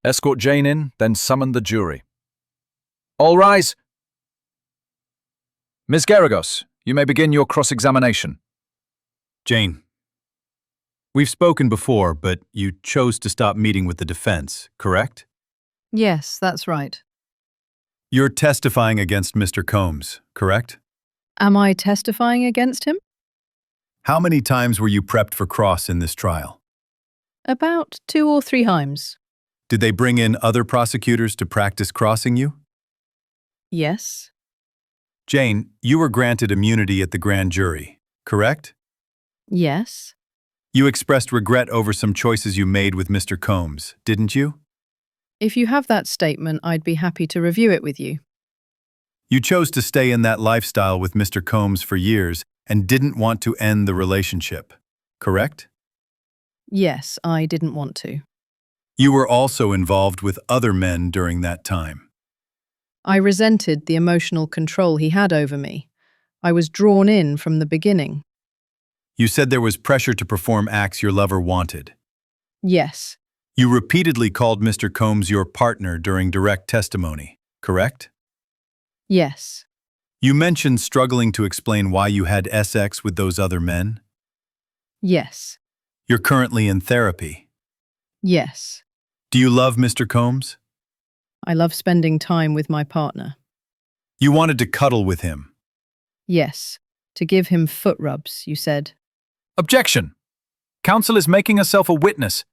Escort Jane in, then summon the jury. All rise. Ms. Garagos, you may begin your cross-examination. Jane, we've spoken before, but you chose to stop meeting with the defense, correct? Yes, that's right. You're testifying against Mr. Combs, correct? Am I testifying against him? How many times were you prepped for cross in this trial? About 2 or 3 times. Did they bring in other prosecutors to practice crossing you? Yes. Jane, you were granted immunity at the grand jury, correct? Yes. You expressed regret over some choices you made with Mr. Combs, didn't you? If you have that statement, I'd be happy to review it with you. You chose to stay in that lifestyle with Mr. Combs for years and didn't want to end the relationship, correct? Yes, I didn't want to. You were also involved with other men during that time. I resented the emotional control he had over me. I was drawn in from the beginning. You said there was pressure to perform acts your lover wanted. Yes. You repeatedly called Mr. Combs your partner during direct testimony, correct? Yes. You mentioned struggling to explain why you had sex with those other men. Yes. You're currently in therapy. Yes. Do you love Mr. Combs? I love spending time with my partner. You wanted to cuddle with him. Yes. To give him foot rubs, you said. Objection! Counsel is making herself a witness.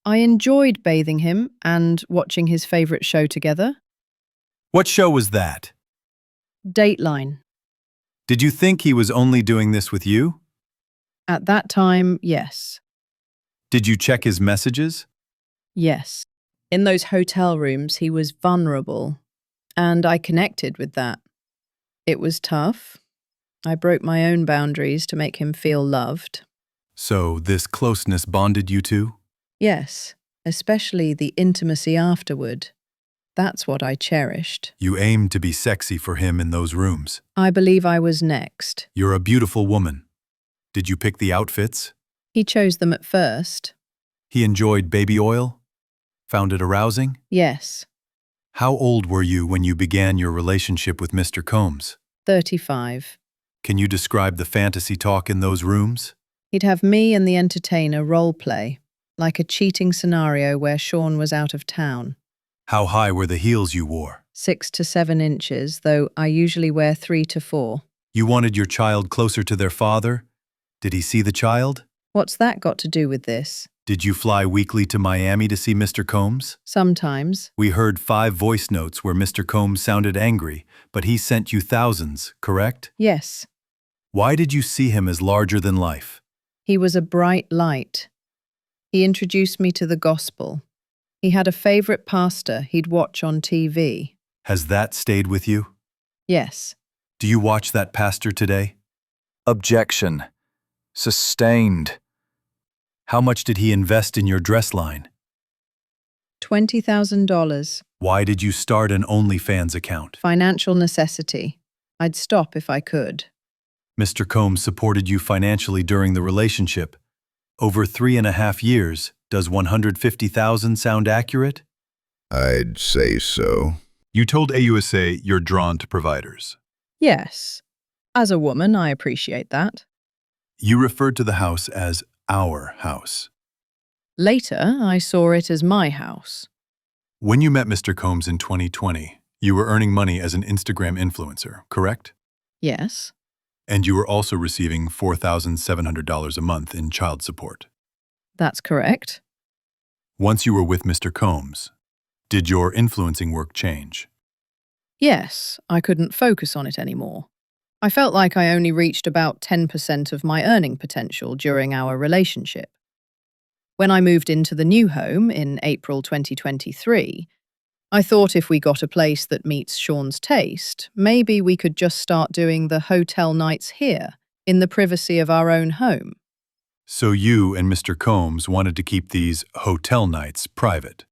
I enjoyed bathing him and watching his favorite show together. What show was that? Dateline. Did you think he was only doing this with you? At that time, yes. Did you check his messages? Yes. In those hotel rooms, he was vulnerable, and I connected with that. It was tough. I broke my own boundaries to make him feel loved. So this closeness bonded you two? Yes, especially the intimacy afterward. That's what I cherished. You aimed to be sexy for him in those rooms. I believe I was next. You're a beautiful woman. Did you pick the outfits? He chose them at first. He enjoyed baby oil? Found it arousing? Yes. How old were you when you began your relationship with Mr. Combs? 35. Can you describe the fantasy talk in those rooms? He'd have me and the entertainer role play, like a cheating scenario where Sean was out of town. How high were the heels you wore? 6 to 7 inches, though I usually wear 3 to 4. You wanted your child closer to their father? Did he see the child? What's that got to do with this? Did you fly weekly to Miami to see Mr. Combs? Sometimes. We heard 5 voice notes where Mr. Combs sounded angry, but he sent you thousands, correct? Yes. Why did you see him as larger than life? He was a bright light. He introduced me to the gospel. He had a favorite pastor he'd watch on TV. Has that stayed with you? Yes. Do you watch that pastor today? Objection. Sustained. How much did he invest in your dress line? $20,000. Why did you start an OnlyFans account? Financial necessity. I'd stop if I could. Mr. Combs supported you financially during the relationship. Over 3.5 years, does $150,000 sound accurate? I'd say so. You told AUSA you're drawn to providers. Yes. As a woman, I appreciate that. You referred to the house as our house. Later, I saw it as my house. When you met Mr. Combs in 2020, you were earning money as an Instagram influencer, correct? Yes. And you were also receiving $4,700 a month in child support. That's correct. Once you were with Mr. Combs, did your influencing work change? Yes, I couldn't focus on it anymore. I felt like I only reached about 10% of my earning potential during our relationship. When I moved into the new home in April 2023, I thought if we got a place that meets Sean's taste, maybe we could just start doing the hotel nights here, in the privacy of our own home. So you and Mr. Combs wanted to keep these hotel nights private?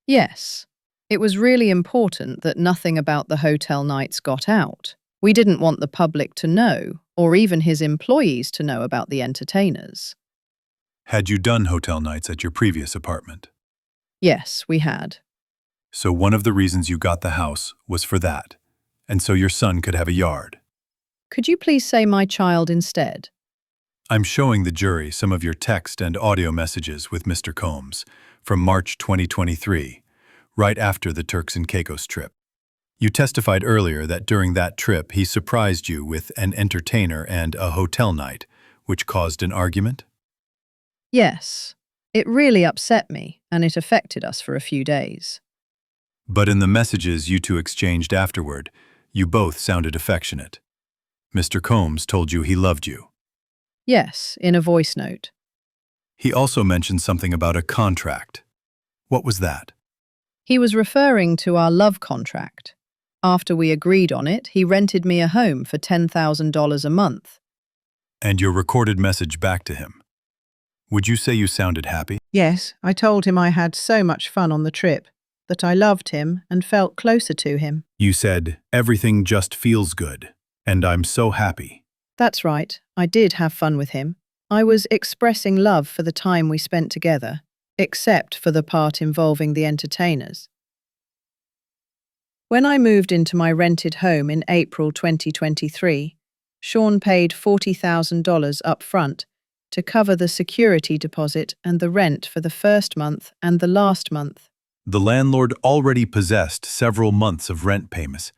Yes. It was really important that nothing about the hotel nights got out. We didn't want the public to know, or even his employees to know about the entertainers. Had you done hotel nights at your previous apartment? Yes, we had. So one of the reasons you got the house was for that, and so your son could have a yard. Could you please say my child instead? I'm showing the jury some of your text and audio messages with Mr. Combs from March 2023, right after the Turks and Caicos trip. You testified earlier that during that trip he surprised you with an entertainer and a hotel night, which caused an argument? Yes. It really upset me, and it affected us for a few days. But in the messages you two exchanged afterward, you both sounded affectionate. Mr. Combs told you he loved you. Yes, in a voice note. He also mentioned something about a contract. What was that? He was referring to our love contract. After we agreed on it, he rented me a home for $10,000 a month. And your recorded message back to him. Would you say you sounded happy? Yes, I told him I had so much fun on the trip, that I loved him and felt closer to him. You said, everything just feels good, and I'm so happy. That's right, I did have fun with him. I was expressing love for the time we spent together, except for the part involving the entertainers. When I moved into my rented home in April 2023, Sean paid $40,000 up front to cover the security deposit and the rent for the first month and the last month. The landlord already possessed several months of rent payments,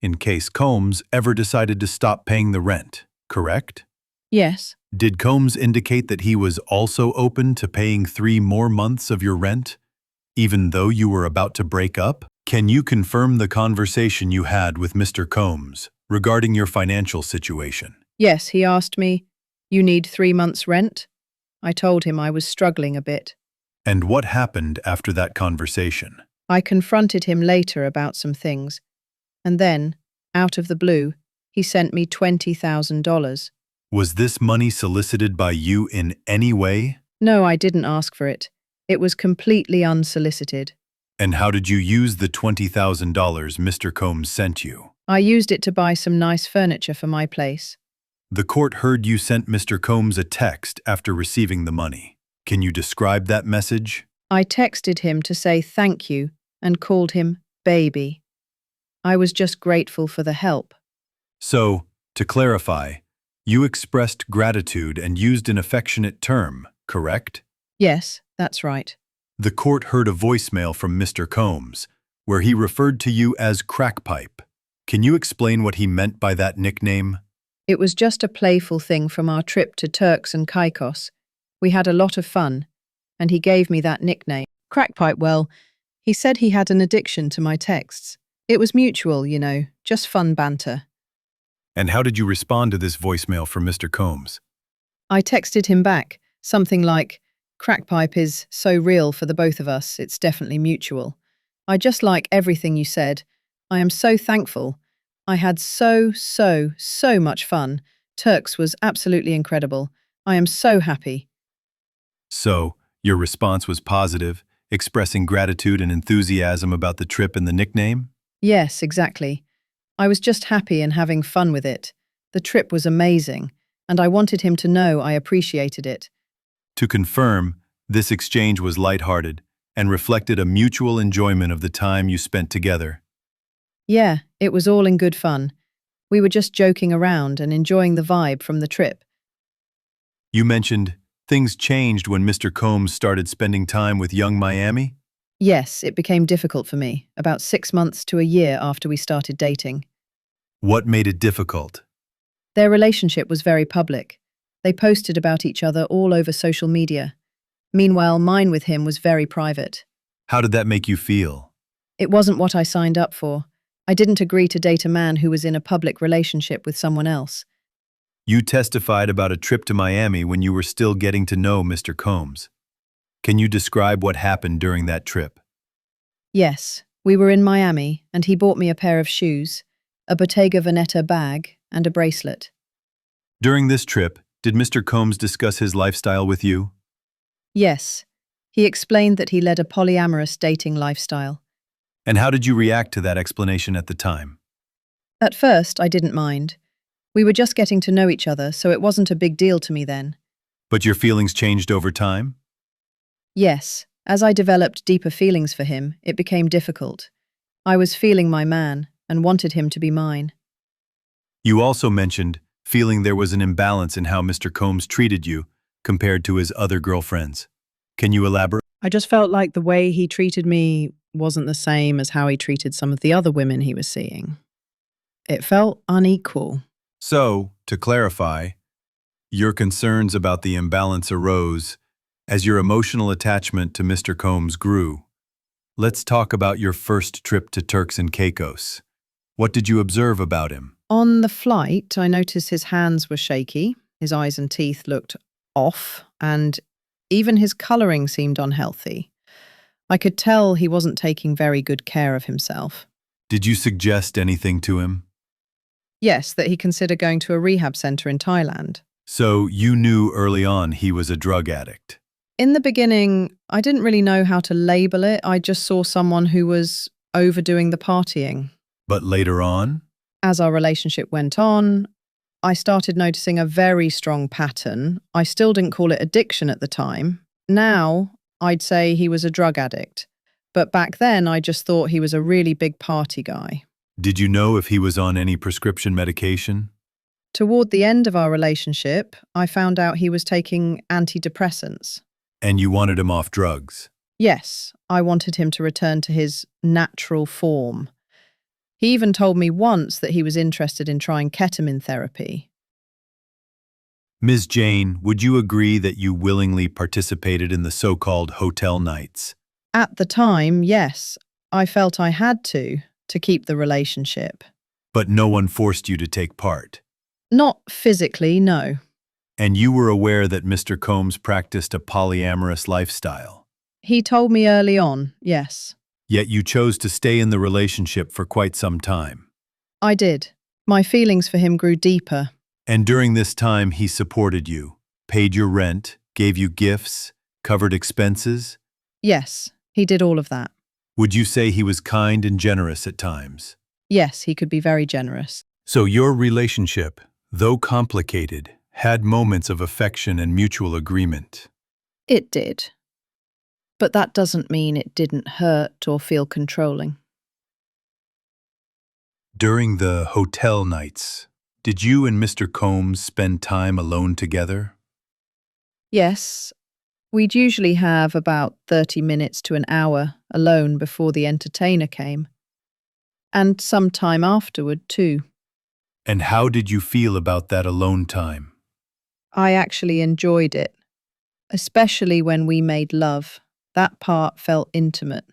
in case Combs ever decided to stop paying the rent, correct? Yes. Did Combs indicate that he was also open to paying 3 more months of your rent, even though you were about to break up? Can you confirm the conversation you had with Mr. Combs regarding your financial situation? Yes, he asked me, "You need 3 months' rent?" I told him I was struggling a bit. And what happened after that conversation? I confronted him later about some things, and then, out of the blue, he sent me $20,000. Was this money solicited by you in any way? No, I didn't ask for it. It was completely unsolicited. And how did you use the $20,000 Mr. Combs sent you? I used it to buy some nice furniture for my place. The court heard you sent Mr. Combs a text after receiving the money. Can you describe that message? I texted him to say thank you and called him baby. I was just grateful for the help. So, to clarify, you expressed gratitude and used an affectionate term, correct? Yes, that's right. The court heard a voicemail from Mr. Combs, where he referred to you as Crackpipe. Can you explain what he meant by that nickname? It was just a playful thing from our trip to Turks and Caicos. We had a lot of fun, and he gave me that nickname. Crackpipe, well, he said he had an addiction to my texts. It was mutual, you know, just fun banter. And how did you respond to this voicemail from Mr. Combs? I texted him back, something like, "Crackpipe is so real for the both of us, it's definitely mutual. I just like everything you said. I am so thankful. I had so much fun. Turks was absolutely incredible. I am so happy." So, your response was positive, expressing gratitude and enthusiasm about the trip and the nickname? Yes, exactly. I was just happy and having fun with it. The trip was amazing, and I wanted him to know I appreciated it. To confirm, this exchange was lighthearted and reflected a mutual enjoyment of the time you spent together. Yeah, it was all in good fun. We were just joking around and enjoying the vibe from the trip. You mentioned things changed when Mr. Combs started spending time with young Miami? Yes, it became difficult for me, about 6 months to a year after we started dating. What made it difficult? Their relationship was very public. They posted about each other all over social media. Meanwhile, mine with him was very private. How did that make you feel? It wasn't what I signed up for. I didn't agree to date a man who was in a public relationship with someone else. You testified about a trip to Miami when you were still getting to know Mr. Combs. Can you describe what happened during that trip? Yes, we were in Miami, and he bought me a pair of shoes, a Bottega Veneta bag, and a bracelet. During this trip, did Mr. Combs discuss his lifestyle with you? Yes, he explained that he led a polyamorous dating lifestyle. And how did you react to that explanation at the time? At first, I didn't mind. We were just getting to know each other, so it wasn't a big deal to me then. But your feelings changed over time? Yes, As I developed deeper feelings for him, it became difficult. I was feeling my man and wanted him to be mine. You also mentioned feeling there was an imbalance in how Mr. Combs treated you compared to his other girlfriends. Can you elaborate? I just felt like the way he treated me wasn't the same as how he treated some of the other women he was seeing. It felt unequal. So, to clarify, your concerns about the imbalance arose as your emotional attachment to Mr. Combs grew. Let's talk about your first trip to Turks and Caicos. What did you observe about him? On the flight, I noticed his hands were shaky, his eyes and teeth looked off, and even his colouring seemed unhealthy. I could tell he wasn't taking very good care of himself. Did you suggest anything to him? Yes, that he considered going to a rehab centre in Thailand. So you knew early on he was a drug addict. In the beginning, I didn't really know how to label it. I just saw someone who was overdoing the partying. But later on? As our relationship went on, I started noticing a very strong pattern. I still didn't call it addiction at the time. Now, I'd say he was a drug addict. But back then, I just thought he was a really big party guy. Did you know if he was on any prescription medication? Toward the end of our relationship, I found out he was taking antidepressants. And you wanted him off drugs? Yes, I wanted him to return to his natural form. He even told me once that he was interested in trying ketamine therapy. Ms. Jane, would you agree that you willingly participated in the so-called hotel nights? At the time, yes, I felt I had to keep the relationship. But no one forced you to take part? Not physically, no. And you were aware that Mr. Combs practiced a polyamorous lifestyle? He told me early on, yes. Yet you chose to stay in the relationship for quite some time. I did. My feelings for him grew deeper. And during this time he supported you, paid your rent, gave you gifts, covered expenses? Yes, he did all of that. Would you say he was kind and generous at times? Yes, he could be very generous. So your relationship, though complicated, had moments of affection and mutual agreement. It did. But that doesn't mean it didn't hurt or feel controlling. During the hotel nights, did you and Mr. Combs spend time alone together? Yes, we'd usually have about 30 minutes to an hour alone before the entertainer came. And some time afterward, too. And how did you feel about that alone time? I actually enjoyed it, especially when we made love. That part felt intimate.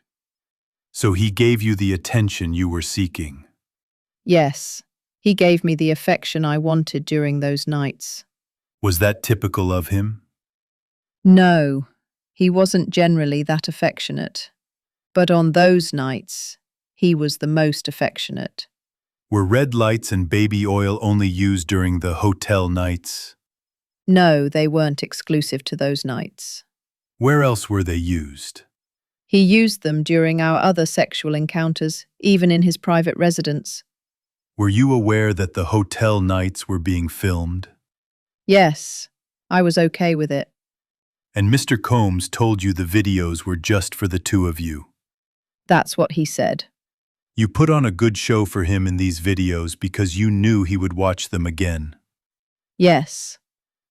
So he gave you the attention you were seeking? Yes, he gave me the affection I wanted during those nights. Was that typical of him? No, he wasn't generally that affectionate. But on those nights, he was the most affectionate. Were red lights and baby oil only used during the hotel nights? No, they weren't exclusive to those nights. Where else were they used? He used them during our other sexual encounters, even in his private residence. Were you aware that the hotel nights were being filmed? Yes, I was okay with it. And Mr. Combs told you the videos were just for the two of you? That's what he said. You put on a good show for him in these videos because you knew he would watch them again. Yes.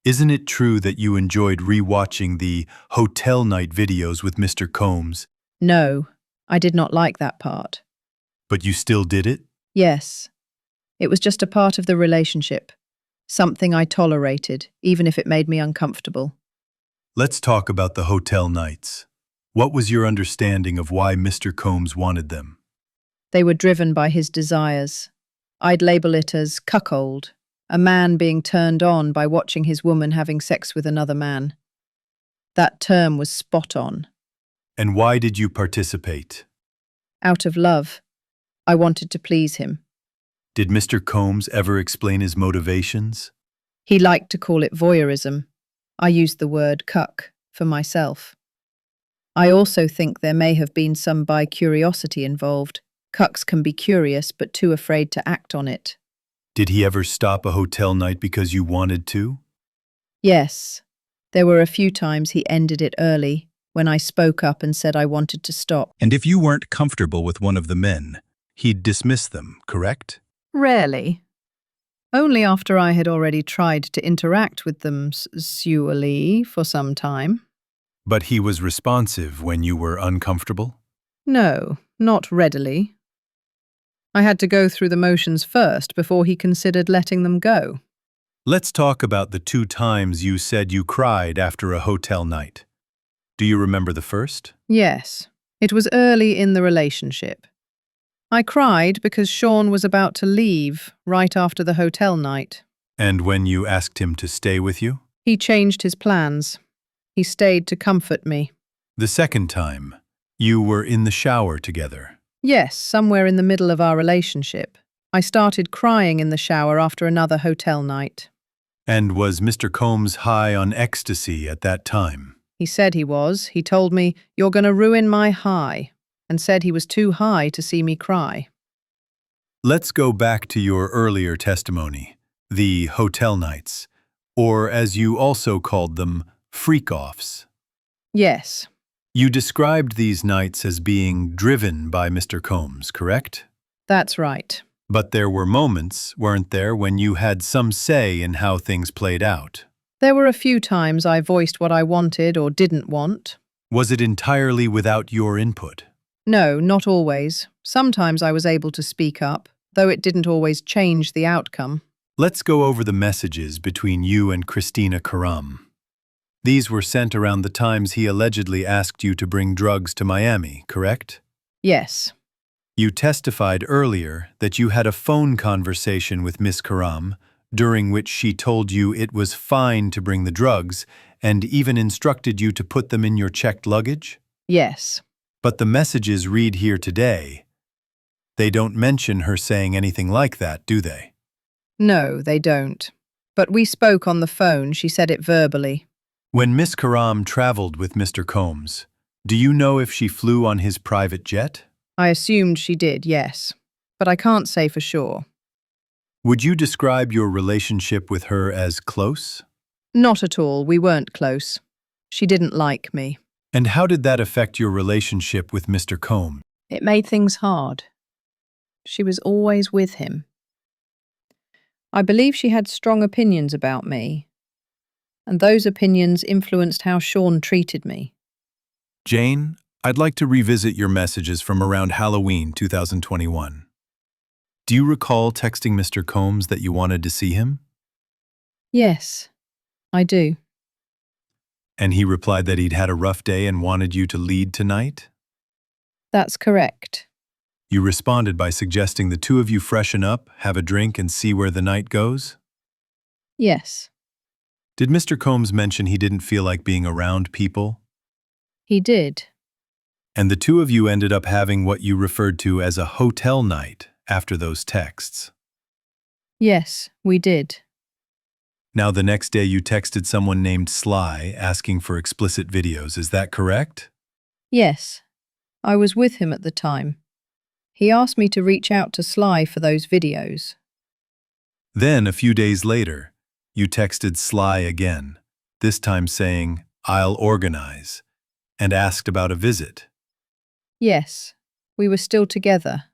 Isn't it true that you enjoyed re-watching the hotel night videos with Mr. Combs? No, I did not like that part. But you still did it? Yes. It was just a part of the relationship. Something I tolerated, even if it made me uncomfortable. Let's talk about the hotel nights. What was your understanding of why Mr. Combs wanted them? They were driven by his desires. I'd label it as cuckold, a man being turned on by watching his woman having sex with another man. That term was spot on. And why did you participate? Out of love. I wanted to please him. Did Mr. Combs ever explain his motivations? He liked to call it voyeurism. I used the word cuck for myself. I also think there may have been some bi-curiosity involved. Cucks can be curious but too afraid to act on it. Did he ever stop a hotel night because you wanted to? Yes. There were a few times he ended it early, when I spoke up and said I wanted to stop. And if you weren't comfortable with one of the men, he'd dismiss them, correct? Rarely. Only after I had already tried to interact with them sexually for some time. But he was responsive when you were uncomfortable? No, not readily. I had to go through the motions first before he considered letting them go. Let's talk about the 2 times you said you cried after a hotel night. Do you remember the first? Yes, it was early in the relationship. I cried because Sean was about to leave right after the hotel night. And when you asked him to stay with you? He changed his plans. He stayed to comfort me. The second time, you were in the shower together. Yes, somewhere in the middle of our relationship. I started crying in the shower after another hotel night. And was Mr. Combs high on ecstasy at that time? He said he was. He told me, "You're going to ruin my high," and said he was too high to see me cry. Let's go back to your earlier testimony, the hotel nights, or as you also called them, freak-offs. Yes, You described these nights as being driven by Mr. Combs, correct? that's right. But there were moments, weren't there, when you had some say in how things played out? There were a few times I voiced what I wanted or didn't want. Was it entirely without your input? No, not always. Sometimes I was able to speak up, though it didn't always change the outcome. Let's go over the messages between you and Christina Karam. These were sent around the times he allegedly asked you to bring drugs to Miami, correct? Yes, You testified earlier that you had a phone conversation with Miss Karam, during which she told you it was fine to bring the drugs and even instructed you to put them in your checked luggage? yes. But the messages read here today. They don't mention her saying anything like that, do they? No, they don't. But we spoke on the phone. She said it verbally. When Miss Karam traveled with Mr. Combs, do you know if she flew on his private jet? I assumed she did, yes. But I can't say for sure. Would you describe your relationship with her as close? Not at all. We weren't close. She didn't like me. And how did that affect your relationship with Mr. Combs? It made things hard. She was always with him. I believe she had strong opinions about me, and those opinions influenced how Sean treated me. Jane, I'd like to revisit your messages from around Halloween 2021. Do you recall texting Mr. Combs that you wanted to see him? Yes, I do. And he replied that he'd had a rough day and wanted you to lead tonight? That's correct. You responded by suggesting the 2 of you freshen up, have a drink, and see where the night goes? Yes, Did Mr. Combs mention he didn't feel like being around people? he did. And the 2 of you ended up having what you referred to as a hotel night after those texts. Yes, we did. Now, the next day you texted someone named Sly asking for explicit videos, is that correct? Yes, I was with him at the time. He asked me to reach out to Sly for those videos. Then, a few days later, you texted Sly again, this time saying, "I'll organize," and asked about a visit. Yes, we were still together,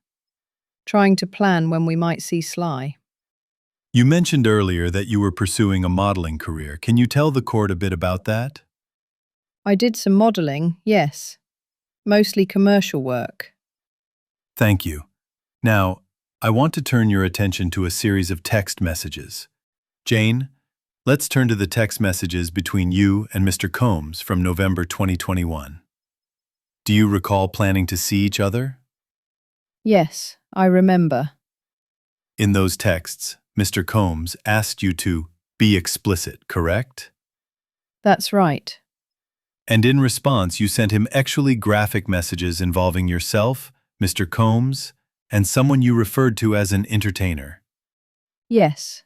trying to plan when we might see Sly. You mentioned earlier that you were pursuing a modeling career. Can you tell the court a bit about that? I did some modeling, yes, mostly commercial work. Thank you. Now, I want to turn your attention to a series of text messages. Jane, let's turn to the text messages between you and Mr. Combs from November 2021. Do you recall planning to see each other? Yes, I remember. In those texts, Mr. Combs asked you to be explicit, correct? That's right. And in response, you sent him actually graphic messages involving yourself, Mr. Combs, and someone you referred to as an entertainer. Yes,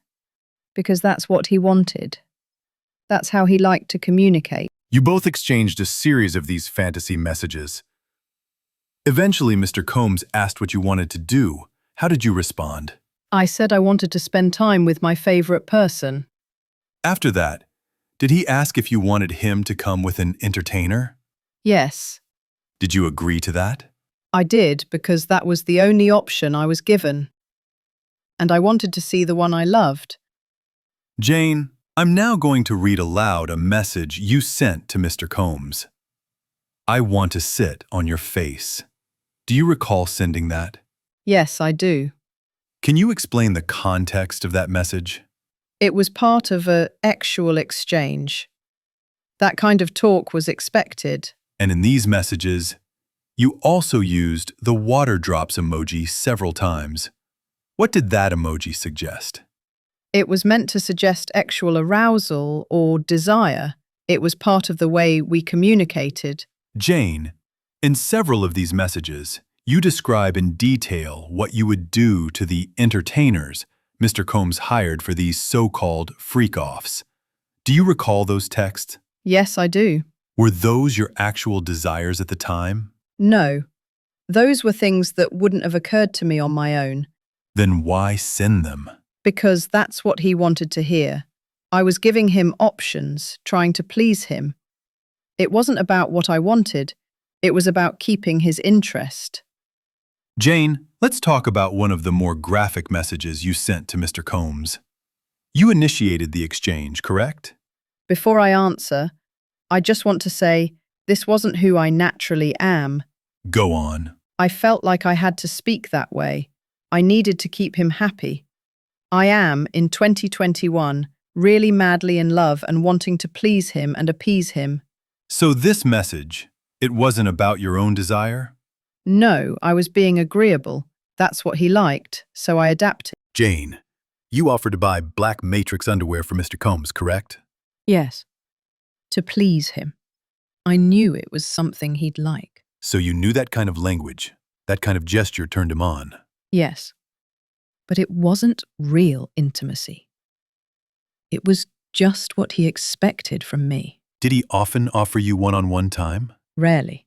because that's what he wanted. That's how he liked to communicate. You both exchanged a series of these fantasy messages. Eventually, Mr. Combs asked what you wanted to do. How did you respond? I said I wanted to spend time with my favorite person. After that, did he ask if you wanted him to come with an entertainer? Yes, Did you agree to that? I did because that was the only option I was given. And I wanted to see the one I loved. Jane, I'm now going to read aloud a message you sent to Mr. Combs. I want to sit on your face. Do you recall sending that? Yes, I do. Can you explain the context of that message? It was part of an actual exchange. That kind of talk was expected. And in these messages, you also used the water drops emoji several times. What did that emoji suggest? It was meant to suggest actual arousal or desire. It was part of the way we communicated. Jane, in several of these messages, you describe in detail what you would do to the entertainers Mr. Combs hired for these so-called freak-offs. Do you recall those texts? Yes, I do. Were those your actual desires at the time? No. Those were things that wouldn't have occurred to me on my own. Then why send them? Because that's what he wanted to hear. I was giving him options, trying to please him. It wasn't about what I wanted. It was about keeping his interest. Jane, let's talk about one of the more graphic messages you sent to Mr. Combs. You initiated the exchange, correct? Before I answer, I just want to say this wasn't who I naturally am. Go on. I felt like I had to speak that way. I needed to keep him happy. I am, in 2021, really madly in love and wanting to please him and appease him. So this message, it wasn't about your own desire? No, I was being agreeable. That's what he liked, so I adapted. Jane, you offered to buy black matrix underwear for Mr. Combs, correct? Yes. To please him. I knew it was something he'd like. So you knew that kind of language, that kind of gesture turned him on. Yes. But it wasn't real intimacy. It was just what he expected from me. Did he often offer you one-on-one time? Rarely.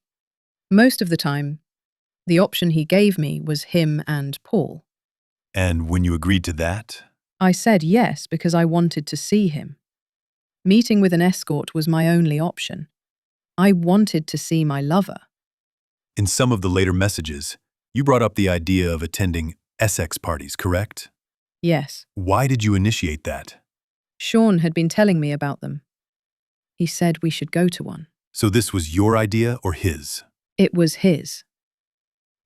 Most of the time, the option he gave me was him and Paul. And when you agreed to that? I said yes because I wanted to see him. Meeting with an escort was my only option. I wanted to see my lover. In some of the later messages, you brought up the idea of attending Essex parties, correct? Yes. Why did you initiate that? Sean had been telling me about them. He said we should go to one. So this was your idea or his? It was his.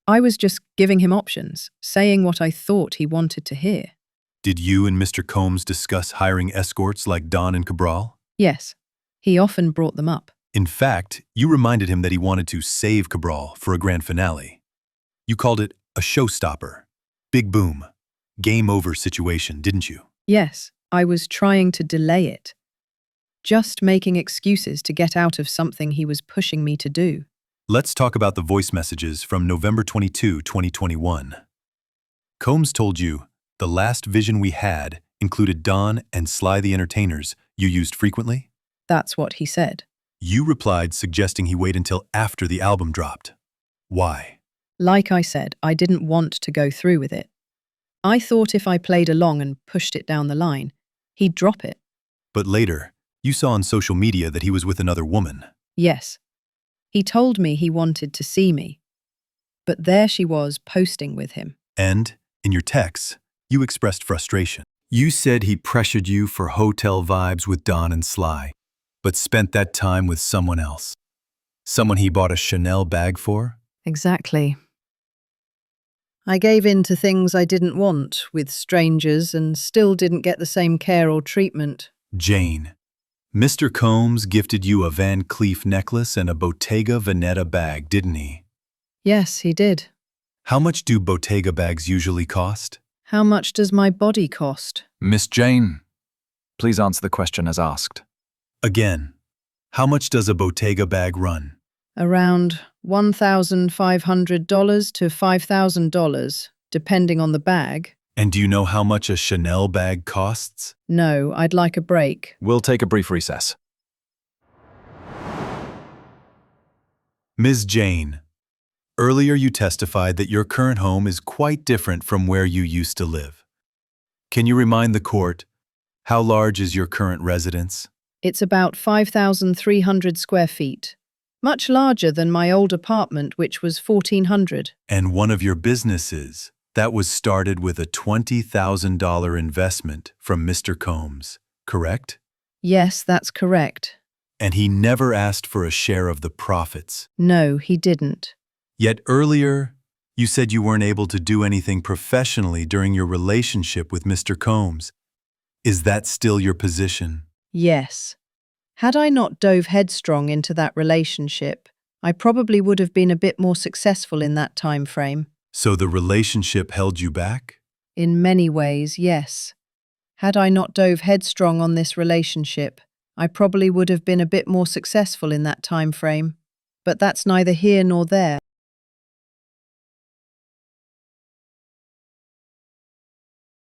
I was just giving him options, saying what I thought he wanted to hear. Did you and Mr. Combs discuss hiring escorts like Don and Cabral? Yes, he often brought them up. In fact, you reminded him that he wanted to save Cabral for a grand finale. You called it a showstopper. Big boom. Game over situation, didn't you? Yes, I was trying to delay it. Just making excuses to get out of something he was pushing me to do. Let's talk about the voice messages from November 22, 2021. Combs told you, the last vision we had included Don and Sly the Entertainers you used frequently? That's what he said. You replied suggesting he wait until after the album dropped. Why? Like I said, I didn't want to go through with it. I thought if I played along and pushed it down the line, he'd drop it. But later, you saw on social media that he was with another woman. Yes. He told me he wanted to see me. But there she was posting with him. And, in your texts, you expressed frustration. You said he pressured you for hotel vibes with Don and Sly, but spent that time with someone else. Someone he bought a Chanel bag for? Exactly. I gave in to things I didn't want with strangers and still didn't get the same care or treatment. Jane, Mr. Combs gifted you a Van Cleef necklace and a Bottega Veneta bag, didn't he? Yes, he did. How much do Bottega bags usually cost? How much does my body cost? Miss Jane, please answer the question as asked. Again, how much does a Bottega bag run? Around $1,500 to $5,000, depending on the bag. And do you know how much a Chanel bag costs? No, I'd like a break. We'll take a brief recess. Ms. Jane, earlier you testified that your current home is quite different from where you used to live. Can you remind the court, how large is your current residence? It's about 5,300 square feet. Much larger than my old apartment, which was 1,400. And one of your businesses that was started with a $20,000 investment from Mr. Combs, correct? Yes, that's correct. And he never asked for a share of the profits. No, he didn't. Yet earlier, you said you weren't able to do anything professionally during your relationship with Mr. Combs. Is that still your position? Yes. Had I not dove headstrong into that relationship, I probably would have been a bit more successful in that time frame. So the relationship held you back? In many ways, yes. Had I not dove headstrong on this relationship, I probably would have been a bit more successful in that time frame. But that's neither here nor there.